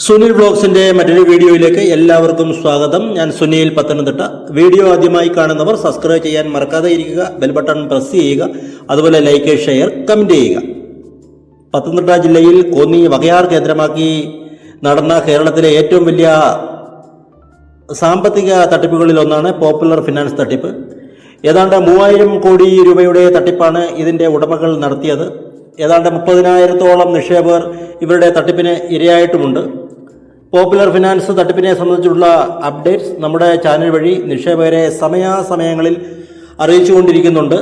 സുനിൽ വ്ലോഗ്സിന്റെ മറ്റൊരു വീഡിയോയിലേക്ക് എല്ലാവർക്കും സ്വാഗതം. ഞാൻ സുനിൽ പത്തനംതിട്ട. വീഡിയോ ആദ്യമായി കാണുന്നവർ സബ്സ്ക്രൈബ് ചെയ്യാൻ മറക്കാതെ ഇരിക്കുക, ബെൽ ബട്ടൺ പ്രസ് ചെയ്യുക, അതുപോലെ ലൈക്ക്, ഷെയർ, കമന്റ് ചെയ്യുക. പത്തനംതിട്ട ജില്ലയിൽ കോന്നി വകയാർ കേന്ദ്രമാക്കി നടന്ന കേരളത്തിലെ ഏറ്റവും വലിയ സാമ്പത്തിക തട്ടിപ്പുകളിൽ ഒന്നാണ് പോപ്പുലർ ഫിനാൻസ് തട്ടിപ്പ്. ഏതാണ്ട് 3000 കോടി രൂപയുടെ തട്ടിപ്പാണ് ഇതിൻ്റെ ഉടമകൾ നടത്തിയത്. ഏതാണ്ട് 30,000-ഓളം നിക്ഷേപകർ ഇവരുടെ തട്ടിപ്പിന് ഇരയായിട്ടുമുണ്ട്. പോപ്പുലർ ഫിനാൻസ് തട്ടിപ്പിനെ സംബന്ധിച്ചുള്ള അപ്ഡേറ്റ്സ് നമ്മുടെ ചാനൽ വഴി നിക്ഷേപകരെ സമയാസമയങ്ങളിൽ അറിയിച്ചുകൊണ്ടിരിക്കുന്നുണ്ട്.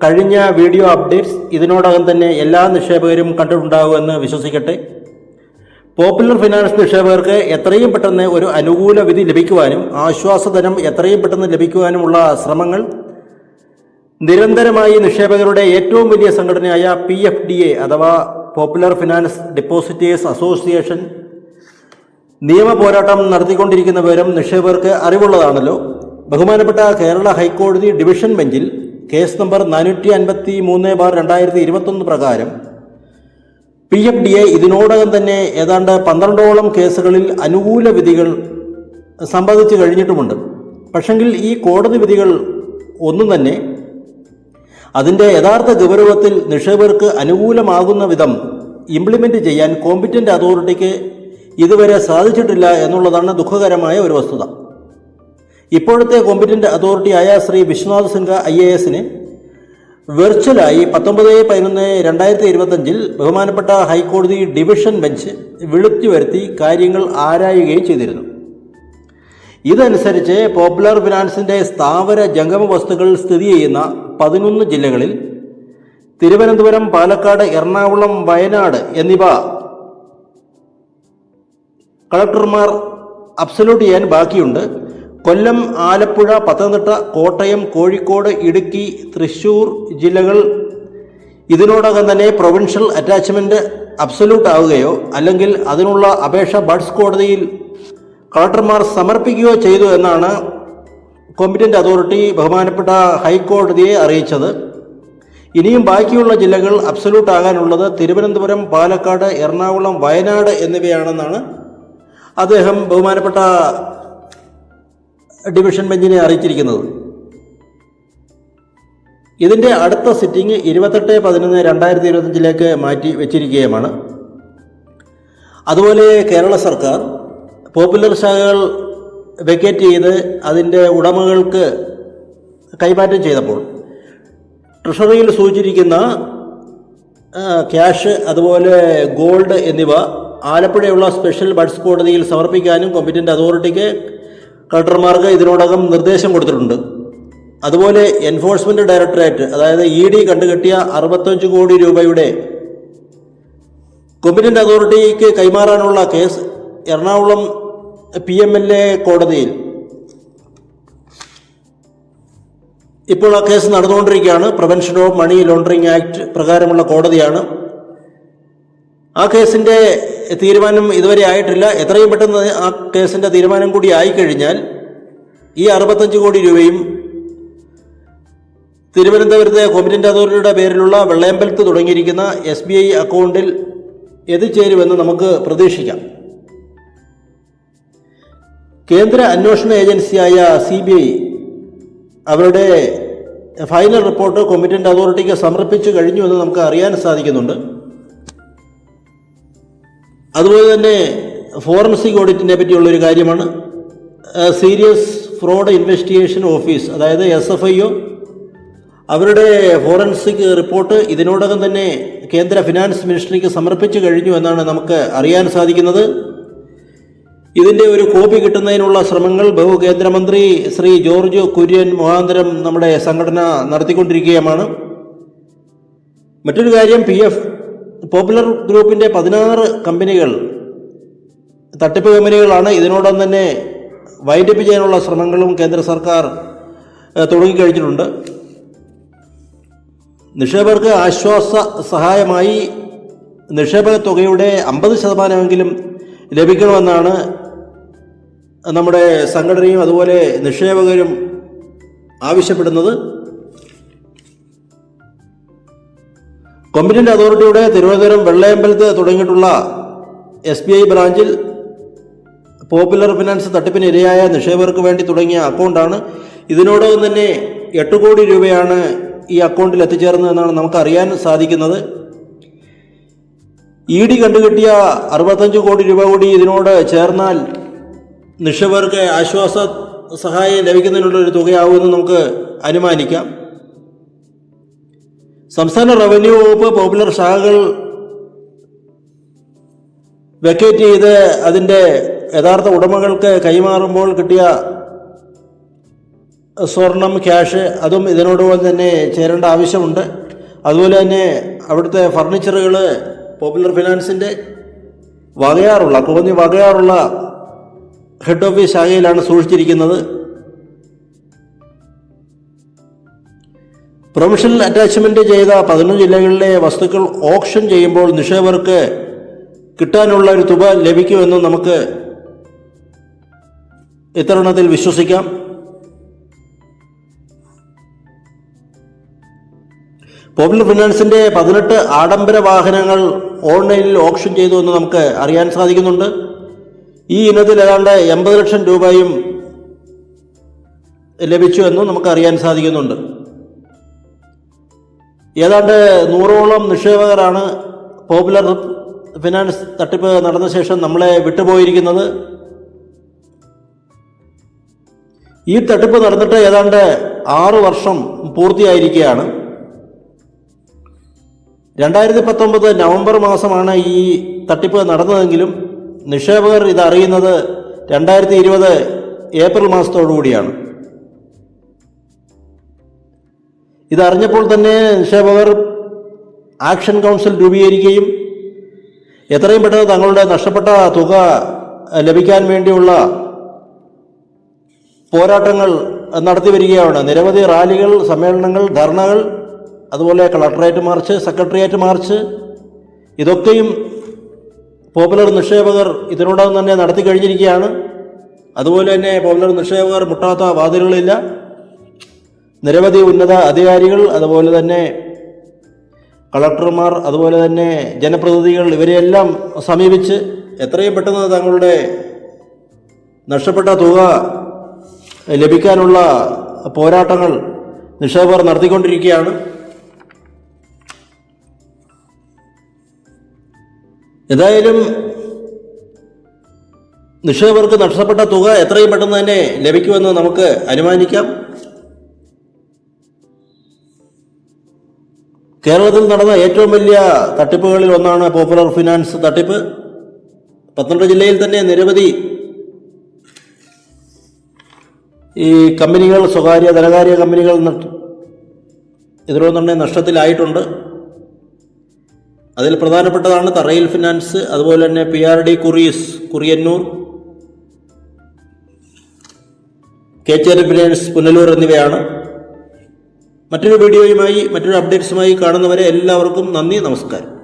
കഴിഞ്ഞ വീഡിയോ അപ്ഡേറ്റ്സ് ഇതിനോടകം തന്നെ എല്ലാ നിക്ഷേപകരും കണ്ടിട്ടുണ്ടാകുമെന്ന് വിശ്വസിക്കട്ടെ. പോപ്പുലർ ഫിനാൻസ് നിക്ഷേപകർക്ക് എത്രയും പെട്ടെന്ന് ഒരു അനുകൂല വിധി ലഭിക്കുവാനും ആശ്വാസധനം എത്രയും പെട്ടെന്ന് ലഭിക്കുവാനുമുള്ള ശ്രമങ്ങൾ നിരന്തരമായി നിക്ഷേപകരുടെ ഏറ്റവും വലിയ സംഘടനയായ PFDA അഥവാ പോപ്പുലർ ഫിനാൻസ് ഡെപ്പോസിറ്റേഴ്സ് അസോസിയേഷൻ നിയമ പോരാട്ടം നടത്തിക്കൊണ്ടിരിക്കുന്ന വിവരം നിക്ഷേപകർക്ക് അറിവുള്ളതാണല്ലോ. ബഹുമാനപ്പെട്ട കേരള ഹൈക്കോടതി ഡിവിഷൻ ബെഞ്ചിൽ കേസ് നമ്പർ 453/2021 പ്രകാരം PFDA ഇതിനോടകം തന്നെ ഏതാണ്ട് 12ഓളം കേസുകളിൽ അനുകൂല വിധികൾ സമ്പാദിച്ചു കഴിഞ്ഞിട്ടുമുണ്ട്. പക്ഷെങ്കിൽ ഈ കോടതി വിധികൾ ഒന്നും തന്നെ അതിൻ്റെ യഥാർത്ഥ ഗൗരവത്തിൽ നിക്ഷേപകർക്ക് അനുകൂലമാകുന്ന വിധം ഇംപ്ലിമെൻ്റ് ചെയ്യാൻ കോമ്പിറ്റൻ്റ് അതോറിറ്റിക്ക് ഇതുവരെ സാധിച്ചിട്ടില്ല എന്നുള്ളതാണ് ദുഃഖകരമായ ഒരു വസ്തുത. ഇപ്പോഴത്തെ കോമ്പിറ്റൻ്റ് അതോറിറ്റിയായ ശ്രീ വിശ്വനാഥ് സിൻഹ IAS വെർച്വലായി 19/11/2025 ബഹുമാനപ്പെട്ട ഹൈക്കോടതി ഡിവിഷൻ ബെഞ്ച് വിളിച്ചു വരുത്തി കാര്യങ്ങൾ ആരായുകയും ചെയ്തിരുന്നു. ഇതനുസരിച്ച് പോപ്പുലർ ഫിനാൻസിൻ്റെ സ്ഥാവര ജംഗമ വസ്തുക്കൾ സ്ഥിതി ചെയ്യുന്ന 11 ജില്ലകളിൽ തിരുവനന്തപുരം, പാലക്കാട്, എറണാകുളം, വയനാട് എന്നിവ കളക്ടർമാർ അബ്സല്യൂട്ട് ചെയ്യാൻ ബാക്കിയുണ്ട്. കൊല്ലം, ആലപ്പുഴ, പത്തനംതിട്ട, കോട്ടയം, കോഴിക്കോട്, ഇടുക്കി, തൃശ്ശൂർ ജില്ലകൾ ഇതിനോടകം തന്നെ പ്രൊവിൻഷ്യൽ അറ്റാച്ച്മെൻറ്റ് അബ്സല്യൂട്ട് ആവുകയോ അല്ലെങ്കിൽ അതിനുള്ള അപേക്ഷ ബഡ്സ് കോടതിയിൽ കളക്ടർമാർ സമർപ്പിക്കുകയോ ചെയ്തു എന്നാണ് കോമ്പിറ്റൻ്റ് അതോറിറ്റി ബഹുമാനപ്പെട്ട ഹൈക്കോടതിയെ അറിയിച്ചത്. ഇനിയും ബാക്കിയുള്ള ജില്ലകൾ അബ്സല്യൂട്ട് ആകാനുള്ളത് തിരുവനന്തപുരം, പാലക്കാട്, എറണാകുളം, വയനാട് എന്നിവയാണെന്നാണ് അദ്ദേഹം ബഹുമാനപ്പെട്ട ഡിവിഷൻ ബെഞ്ചിനെ അറിയിച്ചിരിക്കുന്നത്. ഇതിൻ്റെ അടുത്ത സിറ്റിംഗ് 28/11/2025 മാറ്റി വെച്ചിരിക്കുകയുമാണ്. അതുപോലെ കേരള സർക്കാർ പോപ്പുലർ ശാഖകൾ വെക്കേറ്റ് ചെയ്ത് അതിൻ്റെ ഉടമകൾക്ക് കൈമാറ്റം ചെയ്തപ്പോൾ ട്രഷറിയിൽ സൂചിച്ചിരിക്കുന്ന ക്യാഷ് അതുപോലെ ഗോൾഡ് എന്നിവ ആലപ്പുഴയുള്ള സ്പെഷ്യൽ ബഡ്സ് കോടതിയിൽ സമർപ്പിക്കാനും കോമ്പിറ്റൻ്റ് അതോറിറ്റിക്ക് കളക്ടർമാർക്ക് ഇതിനോടകം നിർദ്ദേശം കൊടുത്തിട്ടുണ്ട്. അതുപോലെ എൻഫോഴ്സ്മെൻറ്റ് ഡയറക്ടറേറ്റ് അതായത് ED കണ്ടുകെട്ടിയ 65 കോടി രൂപയുടെ കോമ്പിറ്റൻ്റ് അതോറിറ്റിക്ക് കൈമാറാനുള്ള കേസ് എറണാകുളം PMLA കോടതിയിൽ ഇപ്പോൾ ആ കേസ് നടന്നുകൊണ്ടിരിക്കുകയാണ്. Prevention of money laundering act പ്രകാരമുള്ള കോടതിയാണ്. ആ കേസിൻ്റെ തീരുമാനം ഇതുവരെ ആയിട്ടില്ല. എത്രയും പെട്ടെന്ന് ആ കേസിൻ്റെ തീരുമാനം കൂടി ആയിക്കഴിഞ്ഞാൽ ഈ 65 കോടി രൂപയും തിരുവനന്തപുരത്തെ കോമ്പിറ്റൻ്റ് അതോറിറ്റിയുടെ പേരിലുള്ള വെള്ളയമ്പലത്ത് തുടങ്ങിയിരിക്കുന്ന SBI അക്കൗണ്ടിൽ എത്തിച്ചേരുമെന്ന് നമുക്ക് പ്രതീക്ഷിക്കാം. കേന്ദ്ര അന്വേഷണ ഏജൻസിയായ CBI അവരുടെ ഫൈനൽ റിപ്പോർട്ട് കോമ്പിറ്റൻ്റ് അതോറിറ്റിക്ക് സമർപ്പിച്ചു കഴിഞ്ഞു എന്ന് നമുക്ക് അറിയാൻ സാധിക്കുന്നുണ്ട്. അതുപോലെ തന്നെ ഫോറൻസിക് ഓഡിറ്റിനെ പറ്റിയുള്ളൊരു കാര്യമാണ്. സീരിയസ് ഫ്രോഡ് ഇൻവെസ്റ്റിഗേഷൻ ഓഫീസ് അതായത് SFIO അവരുടെ ഫോറൻസിക് റിപ്പോർട്ട് ഇതിനോടകം തന്നെ കേന്ദ്ര ഫിനാൻസ് മിനിസ്ട്രിക്ക് സമർപ്പിച്ചു കഴിഞ്ഞു എന്നാണ് നമുക്ക് അറിയാൻ സാധിക്കുന്നത്. ഇതിൻ്റെ ഒരു കോപ്പി കിട്ടുന്നതിനുള്ള ശ്രമങ്ങൾ ബഹുകേന്ദ്രമന്ത്രി ശ്രീ ജോർജ് കുര്യൻ മുഖാന്തരം നമ്മുടെ സംഘടന നടത്തിക്കൊണ്ടിരിക്കുകയാണ്. മറ്റൊരു കാര്യം, പോപ്പുലർ ഗ്രൂപ്പിൻ്റെ 16 കമ്പനികൾ തട്ടിപ്പ് കമ്പനികളാണ്. ഇതിനോടൊപ്പം തന്നെ വൈൻഡപ്പ് ചെയ്യാനുള്ള ശ്രമങ്ങളും കേന്ദ്ര സർക്കാർ തുടങ്ങിക്കഴിഞ്ഞിട്ടുണ്ട്. നിക്ഷേപകർക്ക് ആശ്വാസ സഹായമായി നിക്ഷേപക തുകയുടെ 50% ലഭിക്കണമെന്നാണ് നമ്മുടെ സംഘടനയും അതുപോലെ നിക്ഷേപകരും ആവശ്യപ്പെടുന്നത്. കോമ്പിറ്റൻ്റ് അതോറിറ്റിയുടെ തിരുവനന്തപുരം വെള്ളയമ്പലത്ത് തുടങ്ങിയിട്ടുള്ള SBI ബ്രാഞ്ചിൽ പോപ്പുലർ ഫിനാൻസ് തട്ടിപ്പിന് ഇരയായ നിക്ഷേപകർക്ക് വേണ്ടി തുടങ്ങിയ അക്കൗണ്ടാണ്. ഇതിനോടകം തന്നെ 8 കോടി രൂപയാണ് ഈ അക്കൗണ്ടിൽ എത്തിച്ചേർന്നതെന്നാണ് നമുക്ക് അറിയാൻ സാധിക്കുന്നത്. ED കണ്ടുകിട്ടിയ 65 കോടി രൂപ കൂടി ഇതിനോട് ചേർന്നാൽ നിക്ഷേപകർക്ക് ആശ്വാസ സഹായം ലഭിക്കുന്നതിനുള്ളൊരു തുകയാവുമെന്ന് നമുക്ക് അനുമാനിക്കാം. സംസ്ഥാന റവന്യൂ വകുപ്പ് പോപ്പുലർ ശാഖകൾ വെക്കേറ്റ് ചെയ്ത് അതിൻ്റെ യഥാർത്ഥ ഉടമകൾക്ക് കൈമാറുമ്പോൾ കിട്ടിയ സ്വർണം, ക്യാഷ് അതും ഇതിനോടൊപ്പം തന്നെ ചേരേണ്ട ആവശ്യമുണ്ട്. അതുപോലെ തന്നെ അവിടുത്തെ ഫർണിച്ചറുകൾ പോപ്പുലർ ഫിനാൻസിൻ്റെ വകയാറുള്ള ഹെഡ് ഓഫീസ് ശാഖയിലാണ് സൂക്ഷിച്ചിരിക്കുന്നത്. പ്രൊവിഷണൽ അറ്റാച്ച്മെൻറ്റ് ചെയ്ത 11 ജില്ലകളിലെ വസ്തുക്കൾ ഓപ്ഷൻ ചെയ്യുമ്പോൾ നിക്ഷേപകർക്ക് കിട്ടാനുള്ള ഒരു തുക ലഭിക്കുമെന്നും നമുക്ക് ഇത്തരുണത്തിൽ വിശ്വസിക്കാം. പോപ്പുലർ ഫിനാൻസിൻ്റെ 18 ആഡംബര വാഹനങ്ങൾ ഓൺലൈനിൽ ഓപ്ഷൻ ചെയ്തു എന്ന് നമുക്ക് അറിയാൻ സാധിക്കുന്നുണ്ട്. ഈ ഇനത്തിൽ ഏതാണ്ട് 80 ലക്ഷം രൂപയും ലഭിച്ചു എന്നും നമുക്ക് അറിയാൻ സാധിക്കുന്നുണ്ട്. ഏതാണ്ട് 100ഓളം നിക്ഷേപകരാണ് പോപ്പുലർ ഫിനാൻസ് തട്ടിപ്പ് നടന്ന ശേഷം നമ്മളെ വിട്ടുപോയിരിക്കുന്നത്. ഈ തട്ടിപ്പ് നടന്നിട്ട് ഏതാണ്ട് 6 വർഷം പൂർത്തിയായിരിക്കുകയാണ്. 2019 നവംബർ മാസമാണ് ഈ തട്ടിപ്പ് നടന്നതെങ്കിലും നിക്ഷേപകർ ഇതറിയുന്നത് 2020 ഏപ്രിൽ മാസത്തോടുകൂടിയാണ്. ഇതറിഞ്ഞപ്പോൾ തന്നെ നിക്ഷേപകർ ആക്ഷൻ കൗൺസിൽ രൂപീകരിക്കുകയും എത്രയും പെട്ടെന്ന് തങ്ങളുടെ നഷ്ടപ്പെട്ട തുക ലഭിക്കാൻ വേണ്ടിയുള്ള പോരാട്ടങ്ങൾ നടത്തി വരികയാണ്. നിരവധി റാലികൾ, സമ്മേളനങ്ങൾ, ധർണകൾ, അതുപോലെ കളക്ടറേറ്റ് മാർച്ച്, സെക്രട്ടേറിയറ്റ് മാർച്ച്, ഇതൊക്കെയും പോപ്പുലർ നിക്ഷേപകർ ഇതിനോടകം തന്നെ നടത്തി കഴിഞ്ഞിരിക്കുകയാണ്. അതുപോലെ തന്നെ പോപ്പുലർ നിക്ഷേപകർ മുട്ടാത്ത വാതിലുകളില്ല. നിരവധി ഉന്നത അധികാരികൾ, അതുപോലെ തന്നെ കളക്ടർമാർ, അതുപോലെ തന്നെ ജനപ്രതിനിധികൾ, ഇവരെയെല്ലാം സമീപിച്ച് എത്രയും പെട്ടെന്ന് തങ്ങളുടെ നഷ്ടപ്പെട്ട തുക ലഭിക്കാനുള്ള പോരാട്ടങ്ങൾ നിക്ഷേപകർ നടത്തിക്കൊണ്ടിരിക്കുകയാണ്. ഏതായാലും നിക്ഷേപകർക്ക് നഷ്ടപ്പെട്ട തുക എത്രയും പെട്ടെന്ന് തന്നെ ലഭിക്കുമെന്ന് നമുക്ക് അനുമാനിക്കാം. കേരളത്തിൽ നടന്ന ഏറ്റവും വലിയ തട്ടിപ്പുകളിൽ ഒന്നാണ് പോപ്പുലർ ഫിനാൻസ് തട്ടിപ്പ്. പത്തനംതിട്ട ജില്ലയിൽ തന്നെ നിരവധി ഈ കമ്പനികൾ, സ്വകാര്യ ധനകാര്യ കമ്പനികൾ ഇതിനൊന്നും തന്നെ നഷ്ടത്തിലായിട്ടുണ്ട്. അതിൽ പ്രധാനപ്പെട്ടതാണ് തറയിൽ ഫിനാൻസ്, അതുപോലെ തന്നെ PRD കുറീസ് കുറിയന്നൂർ, കേച്ചേരി ഫിനാൻസ് പുനലൂർ എന്നിവയാണ്. മറ്റൊരു വീഡിയോയുമായി, മറ്റൊരു അപ്ഡേറ്റ്സുമായി കാണുന്നവരെ എല്ലാവർക്കും നന്ദി, നമസ്കാരം.